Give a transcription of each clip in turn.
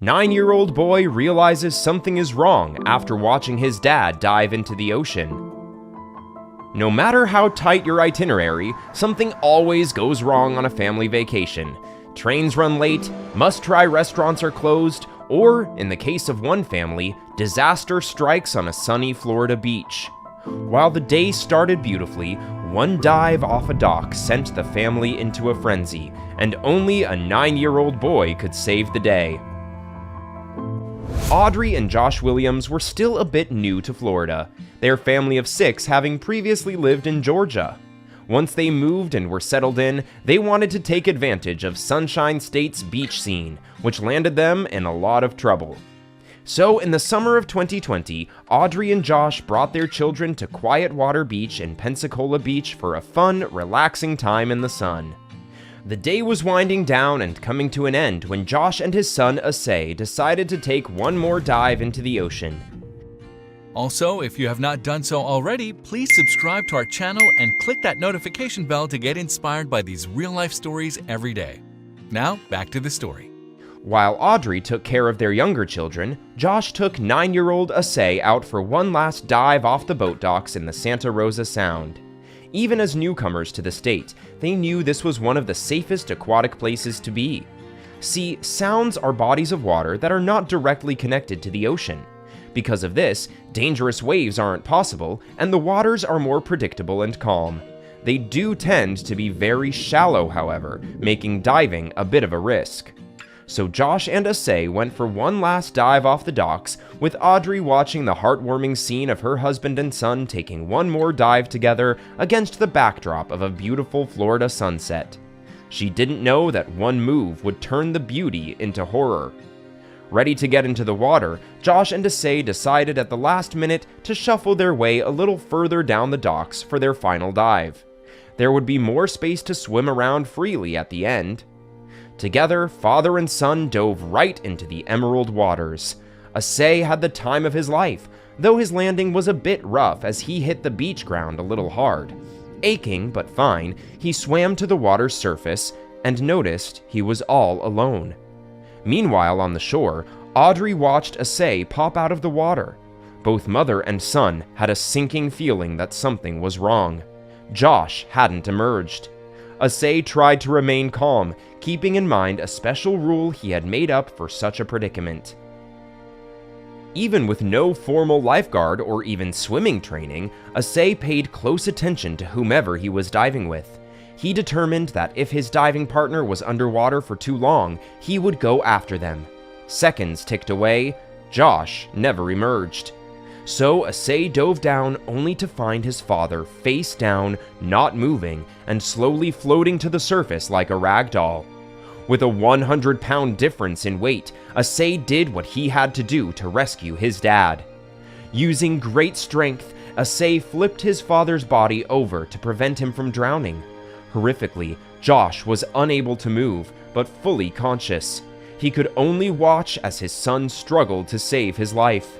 9-year-old boy realizes something is wrong after watching his dad dive into the ocean. No matter how tight your itinerary, something always goes wrong on a family vacation. Trains run late, must-try restaurants are closed, or, in the case of one family, disaster strikes on a sunny Florida beach. While the day started beautifully, one dive off a dock sent the family into a frenzy, and only a 9-year-old boy could save the day. Audrey and Josh Williams were still a bit new to Florida, their family of 6 having previously lived in Georgia. Once they moved and were settled in, they wanted to take advantage of Sunshine State's beach scene, which landed them in a lot of trouble. So in the summer of 2020, Audrey and Josh brought their children to Quiet Water Beach in Pensacola Beach for a fun, relaxing time in the sun. The day was winding down and coming to an end when Josh and his son Asay decided to take one more dive into the ocean. Also, if you have not done so already, please subscribe to our channel and click that notification bell to get inspired by these real-life stories every day. Now, back to the story. While Audrey took care of their younger children, Josh took 9-year-old Asay out for one last dive off the boat docks in the Santa Rosa Sound. Even as newcomers to the state, they knew this was one of the safest aquatic places to be. See, sounds are bodies of water that are not directly connected to the ocean. Because of this, dangerous waves aren't possible, and the waters are more predictable and calm. They do tend to be very shallow, however, making diving a bit of a risk. So Josh and Asay went for one last dive off the docks, with Audrey watching the heartwarming scene of her husband and son taking one more dive together against the backdrop of a beautiful Florida sunset. She didn't know that one move would turn the beauty into horror. Ready to get into the water, Josh and Asay decided at the last minute to shuffle their way a little further down the docks for their final dive. There would be more space to swim around freely at the end. Together, father and son dove right into the emerald waters. Asay had the time of his life, though his landing was a bit rough as he hit the beach ground a little hard. Aching, but fine, he swam to the water's surface and noticed he was all alone. Meanwhile, on the shore, Audrey watched Asay pop out of the water. Both mother and son had a sinking feeling that something was wrong. Josh hadn't emerged. Asay tried to remain calm, keeping in mind a special rule he had made up for such a predicament. Even with no formal lifeguard or even swimming training, Asay paid close attention to whomever he was diving with. He determined that if his diving partner was underwater for too long, he would go after them. Seconds ticked away. Josh never emerged. So Asay dove down only to find his father face down, not moving, and slowly floating to the surface like a rag doll. With a 100-pound difference in weight, Asay did what he had to do to rescue his dad. Using great strength, Asay flipped his father's body over to prevent him from drowning. Horrifically, Josh was unable to move, but fully conscious. He could only watch as his son struggled to save his life.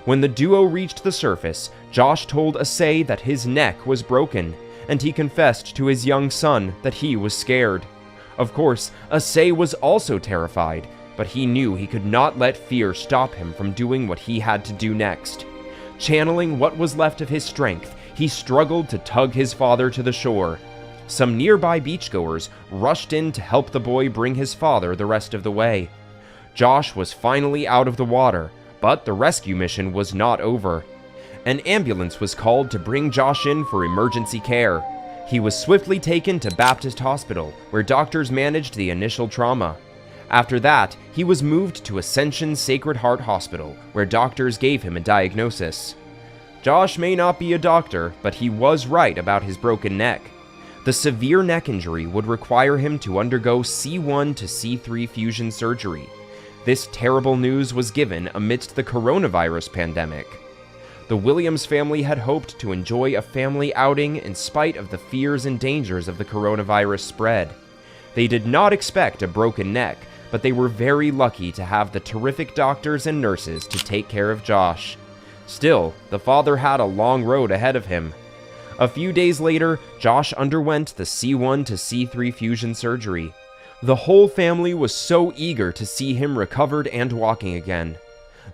When the duo reached the surface, Josh told Asay that his neck was broken, and he confessed to his young son that he was scared. Of course, Asay was also terrified, but he knew he could not let fear stop him from doing what he had to do next. Channeling what was left of his strength, he struggled to tug his father to the shore. Some nearby beachgoers rushed in to help the boy bring his father the rest of the way. Josh was finally out of the water, but the rescue mission was not over. An ambulance was called to bring Josh in for emergency care. He was swiftly taken to Baptist Hospital, where doctors managed the initial trauma. After that, he was moved to Ascension Sacred Heart Hospital, where doctors gave him a diagnosis. Josh may not be a doctor, but he was right about his broken neck. The severe neck injury would require him to undergo C1 to C3 fusion surgery. This terrible news was given amidst the coronavirus pandemic. The Williams family had hoped to enjoy a family outing in spite of the fears and dangers of the coronavirus spread. They did not expect a broken neck, but they were very lucky to have the terrific doctors and nurses to take care of Josh. Still, the father had a long road ahead of him. A few days later, Josh underwent the C1 to C3 fusion surgery. The whole family was so eager to see him recovered and walking again.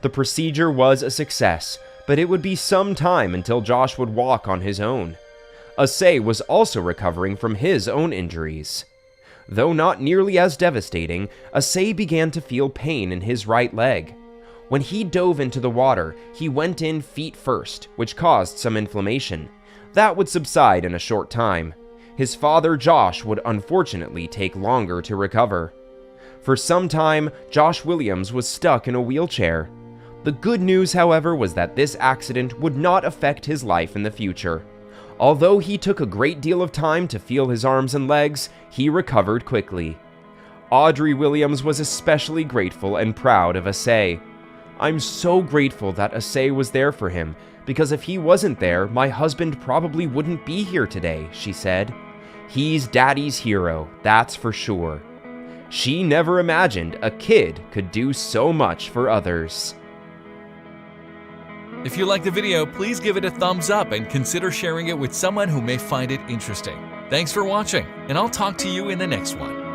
The procedure was a success, but it would be some time until Josh would walk on his own. Asay was also recovering from his own injuries. Though not nearly as devastating, Asay began to feel pain in his right leg. When he dove into the water, he went in feet first, which caused some inflammation. That would subside in a short time. His father, Josh, would unfortunately take longer to recover. For some time, Josh Williams was stuck in a wheelchair. The good news, however, was that this accident would not affect his life in the future. Although he took a great deal of time to feel his arms and legs, he recovered quickly. Audrey Williams was especially grateful and proud of Asay. "I'm so grateful that Asay was there for him, because if he wasn't there, my husband probably wouldn't be here today," she said. "He's Daddy's hero, that's for sure." She never imagined a kid could do so much for others. If you liked the video, please give it a thumbs up and consider sharing it with someone who may find it interesting. Thanks for watching, and I'll talk to you in the next one.